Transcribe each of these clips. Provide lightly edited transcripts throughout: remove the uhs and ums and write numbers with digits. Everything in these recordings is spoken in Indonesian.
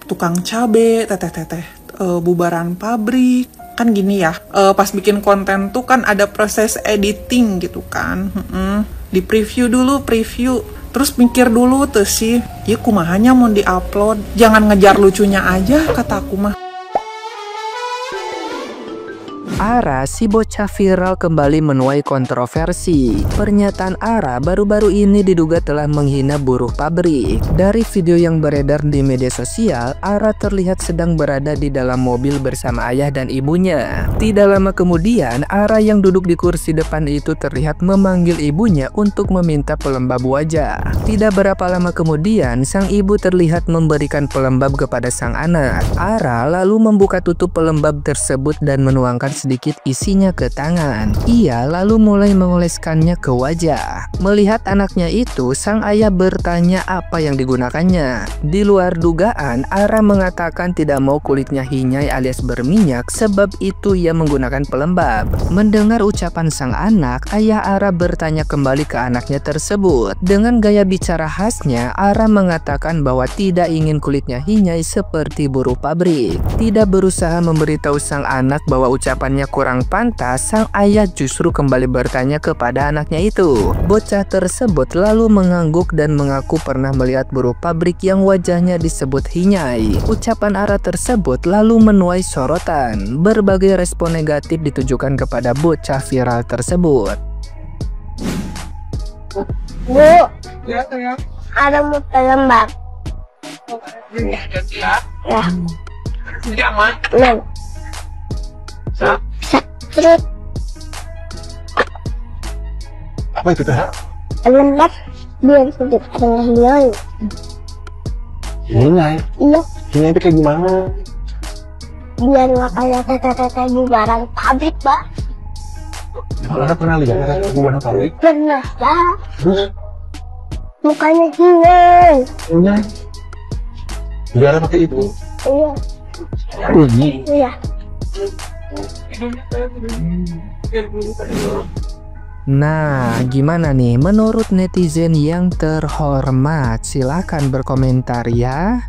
tukang cabe, teteh-teteh bubaran pabrik. Kan gini ya, pas bikin konten tuh kan ada proses editing gitu kan. Di preview dulu, terus mikir dulu tuh sih, ya kumahanya mau di-upload, jangan ngejar lucunya aja kata aku mah. Ara, si bocah viral kembali menuai kontroversi. Pernyataan Ara baru-baru ini diduga telah menghina buruh pabrik. Dari video yang beredar di media sosial, Ara terlihat sedang berada di dalam mobil bersama ayah dan ibunya. Tidak lama kemudian, Ara yang duduk di kursi depan itu terlihat memanggil ibunya untuk meminta pelembab wajah. Tidak berapa lama kemudian, sang ibu terlihat memberikan pelembab kepada sang anak. Ara lalu membuka tutup pelembab tersebut dan menuangkan sedikit isinya ke tangan. Ia lalu mulai mengoleskannya ke wajah. Melihat anaknya itu, sang ayah bertanya apa yang digunakannya. Di luar dugaan, Ara mengatakan tidak mau kulitnya hinyai alias berminyak, sebab itu ia menggunakan pelembab. Mendengar ucapan sang anak, ayah Ara bertanya kembali ke anaknya tersebut. Dengan gaya bicara khasnya, Ara mengatakan bahwa tidak ingin kulitnya hinyai seperti buruh pabrik. Tidak berusaha memberitahu sang anak bahwa ucapannya kurang pantas, sang ayah justru kembali bertanya kepada anaknya itu. Bocah tersebut lalu mengangguk dan mengaku pernah melihat buruh pabrik yang wajahnya disebut hinyai. Ucapan Ara tersebut lalu menuai sorotan. Berbagai respon negatif ditujukan kepada bocah viral tersebut. Bu, ya, ada mau pelembab. Ya. Terus apa itu teh? pelembab biar sedikit ada hinyai. Hinyai? Iya, Hinyai itu kayak gimana? biar nggak kayak teteh-teteh bubaran pabrik, Pak. Anda pernah lihat teteh bubaran pabrik? Pernah, Pak. Mukanya hinyai. Hinyai? Biar pakai itu? Iya, iya. Nah, gimana nih menurut netizen yang terhormat? Silakan berkomentar ya.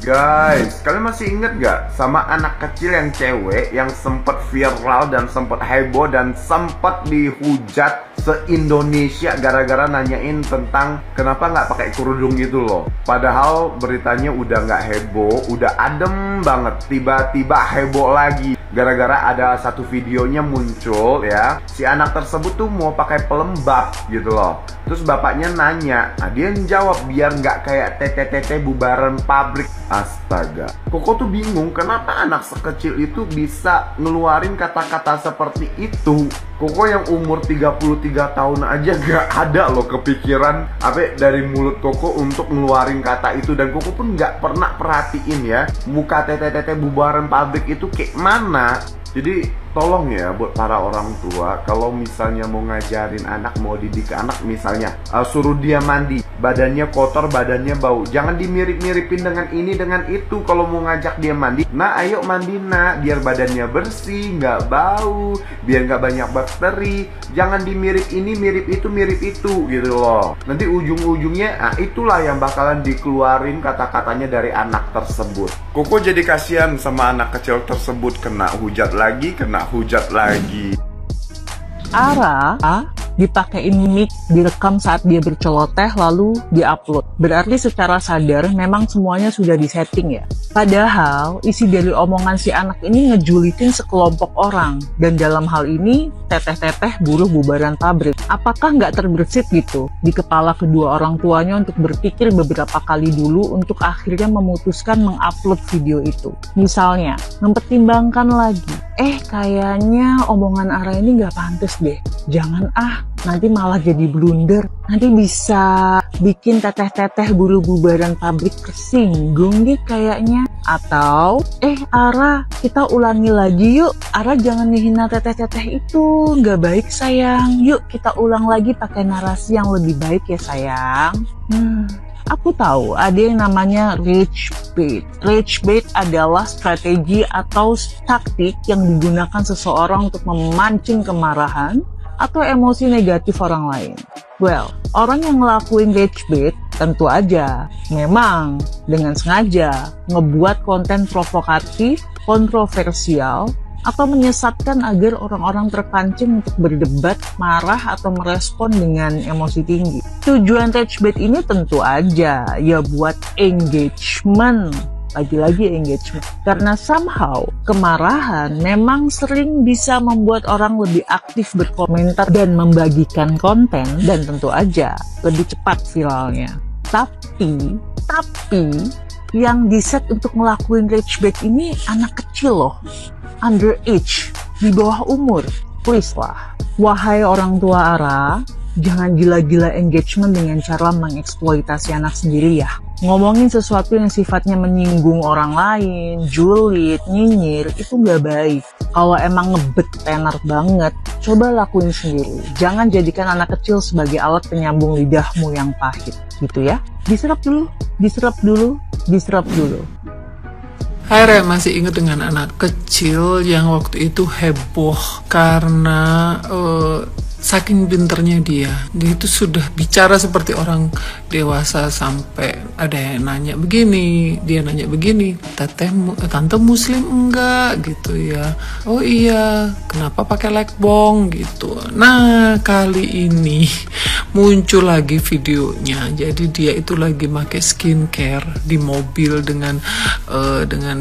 Guys, kalian masih inget gak sama anak kecil yang cewek yang sempet viral dan sempet heboh dan sempet dihujat se-Indonesia gara-gara nanyain tentang kenapa nggak pakai kerudung gitu loh. Padahal beritanya udah nggak heboh, udah adem banget. Tiba-tiba heboh lagi gara-gara ada satu videonya muncul ya. Si anak tersebut tuh mau pakai pelembab gitu loh. Terus bapaknya nanya, nah dia jawab biar nggak kayak teteh-teteh bubaran pabrik. Astaga, Koko tuh bingung kenapa anak sekecil itu bisa ngeluarin kata-kata seperti itu. Koko yang umur 33 tahun aja gak ada loh kepikiran apa dari mulut Koko untuk ngeluarin kata itu. Dan Koko pun gak pernah perhatiin ya muka teteh-teteh bubaran pabrik itu kayak mana. Jadi tolong ya buat para orang tua, kalau misalnya mau ngajarin anak, mau didik anak misalnya, suruh dia mandi, badannya kotor, badannya bau, jangan dimirip-miripin dengan ini dengan itu. Kalau mau ngajak dia mandi, nah ayo mandi nak, biar badannya bersih, nggak bau, biar nggak banyak bakteri. Jangan dimirip ini, mirip itu gitu loh. Nanti ujung-ujungnya, nah itulah yang bakalan dikeluarin kata-katanya dari anak tersebut. Koko jadi kasihan sama anak kecil tersebut, kena hujat lagi. Ara dipakein mic, direkam saat dia berceloteh lalu diupload. Berarti secara sadar memang semuanya sudah disetting ya. Padahal isi dari omongan si anak ini ngejulitin sekelompok orang. Dan dalam hal ini teteh-teteh buruh bubaran pabrik. Apakah nggak terbersit gitu di kepala kedua orang tuanya untuk berpikir beberapa kali dulu untuk akhirnya memutuskan mengupload video itu? Misalnya, mempertimbangkan lagi, kayaknya omongan Ara ini nggak pantas deh. Jangan nanti malah jadi blunder. Nanti bisa bikin teteh-teteh buruh bubaran pabrik tersinggung nih kayaknya. Atau, Ara, kita ulangi lagi yuk. Ara jangan ngehina teteh-teteh itu, nggak baik sayang. Yuk kita ulang lagi pakai narasi yang lebih baik ya sayang. Aku tahu ada yang namanya rage bait. Rage bait adalah strategi atau taktik yang digunakan seseorang untuk memancing kemarahan atau emosi negatif orang lain. Well, orang yang ngelakuin rage bait Tentu aja, memang dengan sengaja ngebuat konten provokatif, kontroversial, atau menyesatkan agar orang-orang terpancing untuk berdebat, marah, atau merespon dengan emosi tinggi. Tujuan Ragebait ini tentu aja ya buat engagement. Lagi-lagi engagement. Karena somehow kemarahan memang sering bisa membuat orang lebih aktif berkomentar dan membagikan konten, dan tentu aja lebih cepat viralnya. Tapi yang diset untuk ngelakuin Ragebait ini anak kecil loh, underage, di bawah umur. Please lah. Wahai orang tua Ara, jangan gila-gila engagement dengan cara mengeksploitasi anak sendiri ya. Ngomongin sesuatu yang sifatnya menyinggung orang lain, julid, nyinyir, itu nggak baik. Kalau emang ngebet tenar banget, coba lakuin sendiri. Jangan jadikan anak kecil sebagai alat penyambung lidahmu yang pahit, gitu ya. Diserap dulu. Hai Re, masih ingat dengan anak kecil yang waktu itu heboh karena saking pinternya dia itu sudah bicara seperti orang dewasa, sampai ada yang nanya begini, dia nanya begini, tante muslim enggak gitu ya, oh iya, kenapa pakai lekbong gitu. Nah kali ini muncul lagi videonya, jadi dia itu lagi pakai skincare di mobil dengan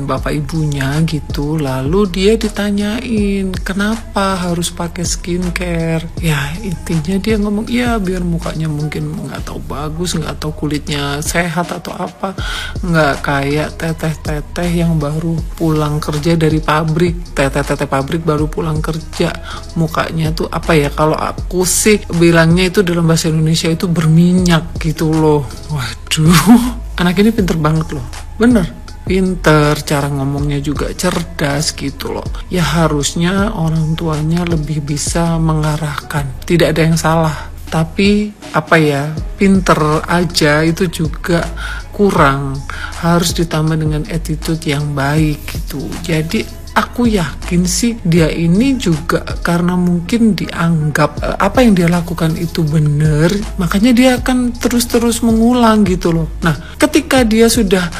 bapak ibunya gitu, lalu dia ditanyain kenapa harus pakai skincare. Ya intinya dia ngomong iya biar mukanya mungkin nggak tahu bagus, nggak tahu kulitnya sehat atau apa, nggak kayak teteh-teteh yang baru pulang kerja dari pabrik. Teteh-teteh pabrik baru pulang kerja, mukanya tuh apa ya, kalau aku sih bilangnya itu dalam bahasa Indonesia itu berminyak gitu loh. Waduh, anak ini pinter banget loh, bener pinter, cara ngomongnya juga cerdas gitu loh. Ya harusnya orang tuanya lebih bisa mengarahkan, tidak ada yang salah, tapi apa ya, pinter aja itu juga kurang, harus ditambah dengan attitude yang baik gitu. Jadi aku yakin sih dia ini juga karena mungkin dianggap apa yang dia lakukan itu benar, makanya dia akan terus-terus mengulang gitu loh. Nah ketika dia sudah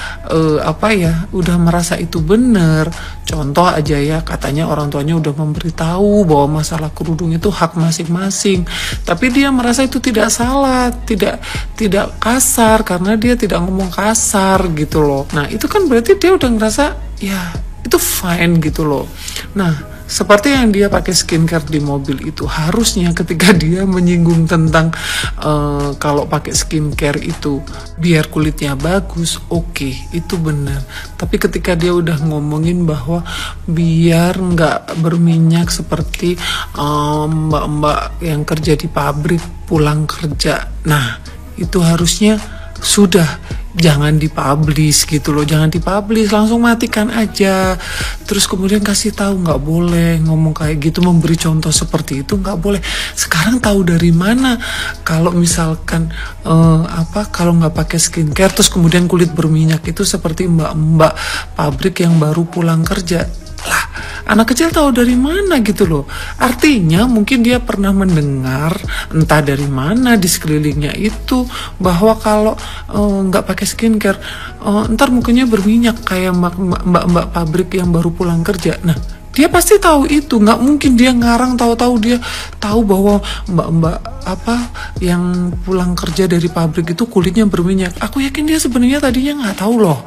udah merasa itu benar, contoh aja ya, katanya orang tuanya udah memberitahu bahwa masalah kerudung itu hak masing-masing, tapi dia merasa itu tidak salah, tidak kasar karena dia tidak ngomong kasar gitu loh. Nah itu kan berarti dia udah ngerasa ya itu fine gitu loh. Nah seperti yang dia pakai skincare di mobil itu, harusnya ketika dia menyinggung tentang kalau pakai skincare itu biar kulitnya bagus, oke, itu benar. Tapi ketika dia udah ngomongin bahwa biar nggak berminyak seperti mbak-mbak yang kerja di pabrik pulang kerja, nah itu harusnya sudah jangan dipublish gitu loh, jangan dipublish, langsung matikan aja. Terus kemudian kasih tahu nggak boleh ngomong kayak gitu, memberi contoh seperti itu nggak boleh. Sekarang tahu dari mana kalau misalkan kalau nggak pakai skincare terus kemudian kulit berminyak itu seperti mbak-mbak pabrik yang baru pulang kerja? Lah, anak kecil tahu dari mana gitu loh. Artinya mungkin dia pernah mendengar entah dari mana di sekelilingnya itu bahwa kalau nggak pakai skincare ntar mukanya berminyak kayak mbak-mbak pabrik yang baru pulang kerja. Nah dia pasti tahu itu, nggak mungkin dia ngarang tahu-tahu dia tahu bahwa mbak-mbak yang pulang kerja dari pabrik itu kulitnya berminyak. Aku yakin dia sebenarnya tadinya nggak tahu loh.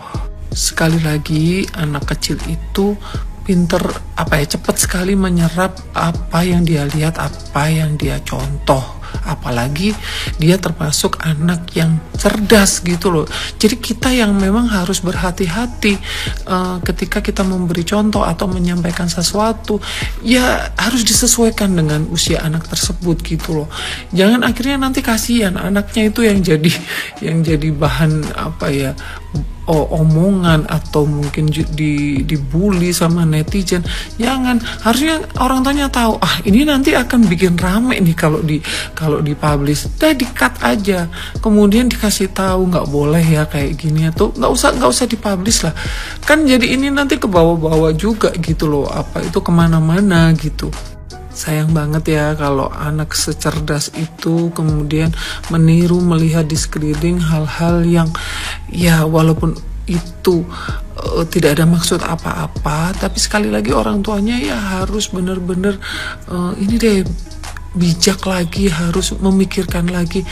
Sekali lagi anak kecil itu pinter cepat sekali menyerap apa yang dia lihat, apa yang dia contoh. Apalagi dia termasuk anak yang cerdas gitu loh. Jadi kita yang memang harus berhati-hati ketika kita memberi contoh atau menyampaikan sesuatu, ya harus disesuaikan dengan usia anak tersebut gitu loh. Jangan akhirnya nanti kasihan anaknya itu yang jadi bahan omongan atau mungkin dibully sama netizen. Jangan, harusnya orang tuanya tahu ini nanti akan bikin rame nih kalau dipublish, udah di-cut aja, kemudian dikasih tahu nggak boleh ya kayak gini, atau nggak usah dipublish lah, kan jadi ini nanti ke bawah-bawah juga gitu loh, itu kemana-mana gitu. Sayang banget ya kalau anak secerdas itu kemudian meniru melihat di sekeliling hal-hal yang ya walaupun itu tidak ada maksud apa-apa, tapi sekali lagi orang tuanya ya harus benar-benar ini deh bijak lagi, harus memikirkan lagi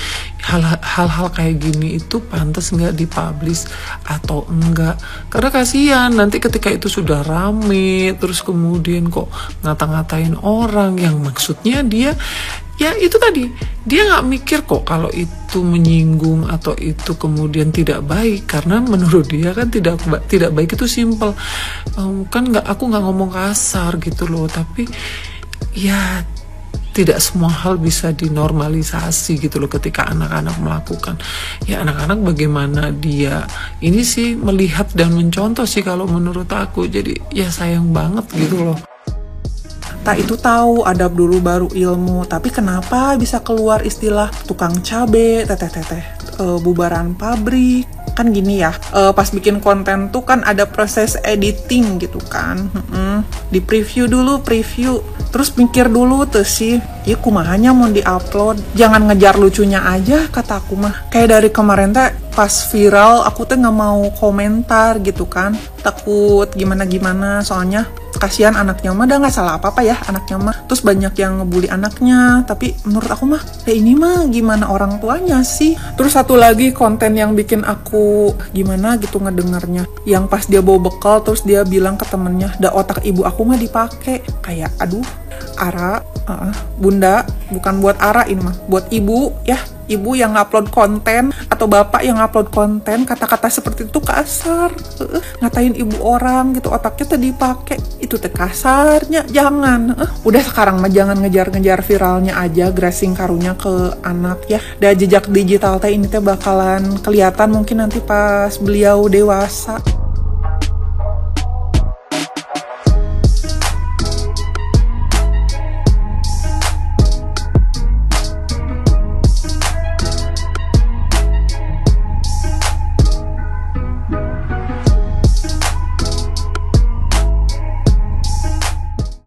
hal-hal kayak gini itu pantas nggak dipublish atau enggak, karena kasihan nanti ketika itu sudah rame terus kemudian kok ngata-ngatain orang yang maksudnya dia ya itu tadi, dia nggak mikir kok kalau itu menyinggung atau itu kemudian tidak baik, karena menurut dia kan tidak baik itu simple. Kan aku nggak ngomong kasar gitu loh, tapi ya tidak semua hal bisa dinormalisasi gitu loh ketika anak-anak melakukan. Ya anak-anak bagaimana dia ini sih melihat dan mencontoh sih kalau menurut aku. Jadi ya sayang banget gitu loh. Tak itu tahu adab dulu baru ilmu, tapi kenapa bisa keluar istilah tukang cabe, bubaran pabrik, kan gini ya, pas bikin konten tuh kan ada proses editing gitu kan, di preview dulu, terus mikir dulu tuh sih, ya kumahanya mau diupload, jangan ngejar lucunya aja kata aku mah. Kayak dari kemarin teh pas viral aku tuh nggak mau komentar gitu kan, takut gimana soalnya kasihan anaknya mah, udah nggak salah apa-apa ya anaknya mah, terus banyak yang ngebully anaknya, tapi menurut aku mah ya ini mah gimana orang tuanya sih. Terus satu lagi konten yang bikin aku gimana gitu ngedengarnya, yang pas dia bawa bekal terus dia bilang ke temennya, "Da otak ibu aku mah dipake." Kayak aduh Ara, bunda, bukan buat Ara ini mah, buat ibu ya, ibu yang upload konten atau bapak yang upload konten, kata-kata seperti itu kasar, ngatain ibu orang gitu, otaknya tadi dipakai, itu teh kasarnya, jangan. Udah sekarang mah jangan ngejar-ngejar viralnya aja, grassing karunya ke anak ya. Dan jejak digital teh ini teh bakalan kelihatan mungkin nanti pas beliau dewasa.